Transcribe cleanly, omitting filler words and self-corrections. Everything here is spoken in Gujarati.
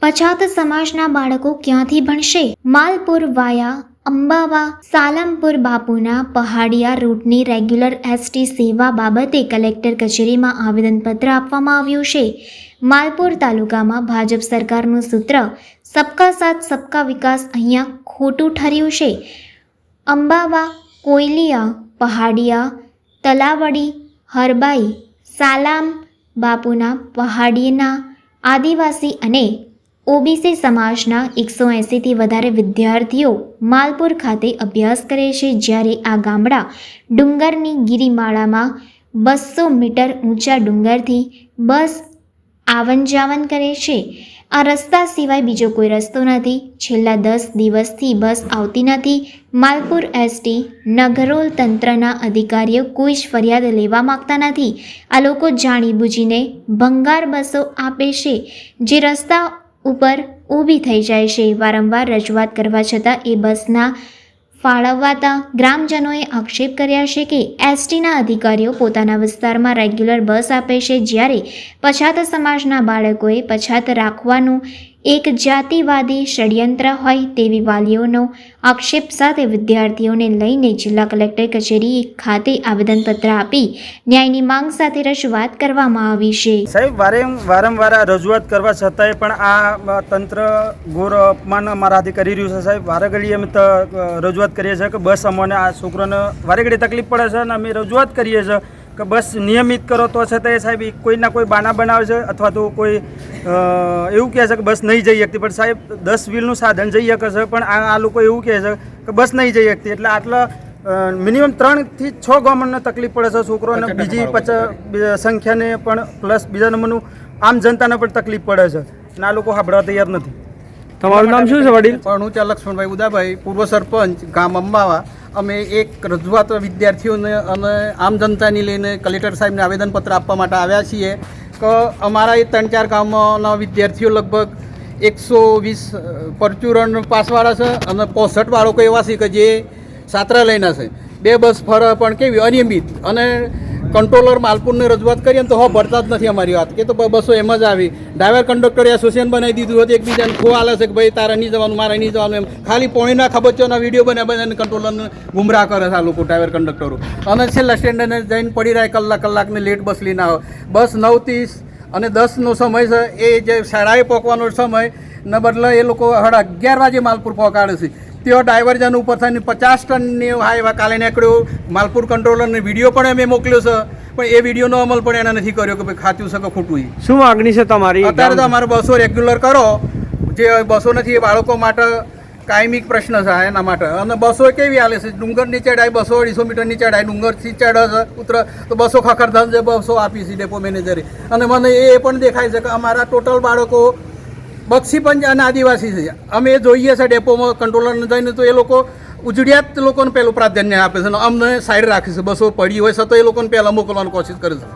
પછાત સમાજના બાળકો ક્યાંથી ભણશે? માલપુર વાયા અંબાવા સાલમપુર બાપુના પહાડિયા રૂટની રેગ્યુલર એસટી સેવા બાબતે કલેક્ટર કચેરીમાં આવેદનપત્ર આપવામાં આવ્યું છે. માલપુર તાલુકામાં ભાજપ સરકારનું સૂત્ર સબકા સાથ સબકા વિકાસ અહીંયા ખોટું ઠર્યું છે. અંબાવા, કોયલિયા, પહાડિયા, તલાવડી, હરબાઈ, સાલામ બાપુના પહાડીના આદિવાસી અને ઓબીસી સમાજના 180થી વધારે વિદ્યાર્થીઓ માલપુર ખાતે અભ્યાસ કરે છે. જ્યારે આ ગામડા ડુંગરની ગિરિમાળામાં 200 મીટર ઊંચા ડુંગરથી બસ આવન જાવન કરે છે. આ રસ્તા સિવાય બીજો કોઈ રસ્તો નથી. છેલ્લા 10 દિવસથી બસ આવતી નથી. માલપુર એસટી નગરોલ તંત્રના અધિકારીઓ કોઈ જ ફરિયાદ લેવા માગતા નથી. આ લોકો જાણીબૂજીને ભંગાર બસો આપે છે જે રસ્તા ઉપર ઊભી થઈ જાય છે. વારંવાર રજૂઆત કરવા છતાં એ બસના ફાળવવાતા ગ્રામજનોએ આક્ષેપ કર્યા છે કે એસટીના અધિકારીઓ પોતાના વિસ્તારમાં રેગ્યુલર બસ આપે છે, જ્યારે પછાત સમાજના બાળકોએ પછાત રાખવાનું એક જાતિવાદી ષડયંત્ર હોય તેવી વાલીઓનો આક્ષેપ સાથે વિદ્યાર્થીઓને લઈને જિલ્લા કલેક્ટર કચેરી ખાતે આવેદનપત્ર આપી ન્યાયની માંગ સાથે રજૂઆત કરવામાં આવી છે. સાહેબ, વારંવાર રજૂઆત કરવા છતાંય પણ આ તંત્ર ઘોર અપમાન અમારાથી કરી રહ્યું છે. સાહેબ, વારે ઘડીએ અમે રજૂઆત કરીએ છીએ કે બસ અમને આ છોકરાને વારે ઘડી તકલીફ પડે છે અને અમે રજૂઆત કરીએ છીએ કે બસ નિયમિત કરો. તો છતાંય સાહેબ કોઈના કોઈ બાના બનાવે છે અથવા તો કોઈ એવું કહે છે કે બસ નહીં જઈ શકતી. પણ સાહેબ 10 વ્હીલનું સાધન જઈ શકે છે, પણ આ લોકો એવું કહે છે કે બસ નહીં જઈ શકતી. એટલે આટલા મિનિમમ 3 થી 6 ગામોને તકલીફ પડે છે છોકરોને, બીજી સંખ્યાને પણ પ્લસ બીજા નંબરનું આમ જનતાને પણ તકલીફ પડે છે અને આ લોકો સાંભળવા તૈયાર નથી. તમારું નામ શું છે વડીલ? હું ત્યાં લક્ષ્મણભાઈ ઉદાભાઈ, પૂર્વ સરપંચ ગામ અંબાવા. અમે એક રજૂઆત વિદ્યાર્થીઓને અને આમ જનતાની લઈને કલેક્ટર સાહેબને આવેદનપત્ર આપવા માટે આવ્યા છીએ કે અમારા એ 3-4 ગામના વિદ્યાર્થીઓ લગભગ 120 પરચુરણ પાસવાળા છે અને 65 બાળકો એવા છે કે જે છાત્રાલયના છે. 2 બસ ફરે પણ કેવી અનિયમિત, અને કંટ્રોલર માલપુરને રજૂઆત કરીએ તો ભરતા જ નથી અમારી વાત કે તો બસો એમ જ આવી. ડ્રાઈવર કંડક્ટરે એસોસિએશન બનાવી દીધું હતું, એકબીજાને ખો આલે છે કે ભાઈ તારે નહીં જવાનું, મારે નહીં જવાનું, એમ ખાલી પોણીના ખબચ્ચોના વિડીયો બનાવીને કંટ્રોલરને ગુમરાહ કરે છે આ લોકો ડ્રાઈવર કંડક્ટરો. અને છેલ્લા સ્ટેન્ડને જઈને પડી રહે કલાકને લેટ બસ લઈને આવે. બસ 9:30 અને 10નો સમય છે, એ જે શાળાએ પહોંચવાનો સમય ને બદલે એ લોકો 11:30 વાગે માલપુર પહોંચાડે છે. તેઓ ડાયવર્ઝન ઉપર થઈને 50 ટનની હાઈવા કાલે નીકળ્યો. માલપુર કંટ્રોલરને વિડીયો પણ અમે મોકલ્યો છે, પણ એ વિડીયોનો અમલ પણ એને નથી કર્યો કે ભાઈ ખાતું છે કે ખોટું. શું માગણી છે તમારી? અત્યારે તો અમારે બસો રેગ્યુલર કરો. જે બસો નથી એ બાળકો માટે કાયમી પ્રશ્ન છે એના માટે. અને બસો કેવી હાલે છે? ડુંગરની ચડાઈ 200-250 મીટરની ચડાઈ ડુંગરથી ચડે છે, ઉતરે તો બસો ખખડધન જે બસો આપી છે ડેપો મેનેજરે. અને મને એ પણ દેખાય છે કે અમારા ટોટલ બાળકો બક્ષીપંચ અને આદિવાસી છે. અમે જોઈએ છે ડેપોમાં કંટ્રોલરને જઈને તો એ લોકો ઉજળિયાત લોકોને પહેલું પ્રાધાન્ય આપે છે અને અમને સાઈડ રાખે છે. બસો પડી હોય છતાં એ લોકોને પહેલાં મોકલવાની કોશિશ કરે છે.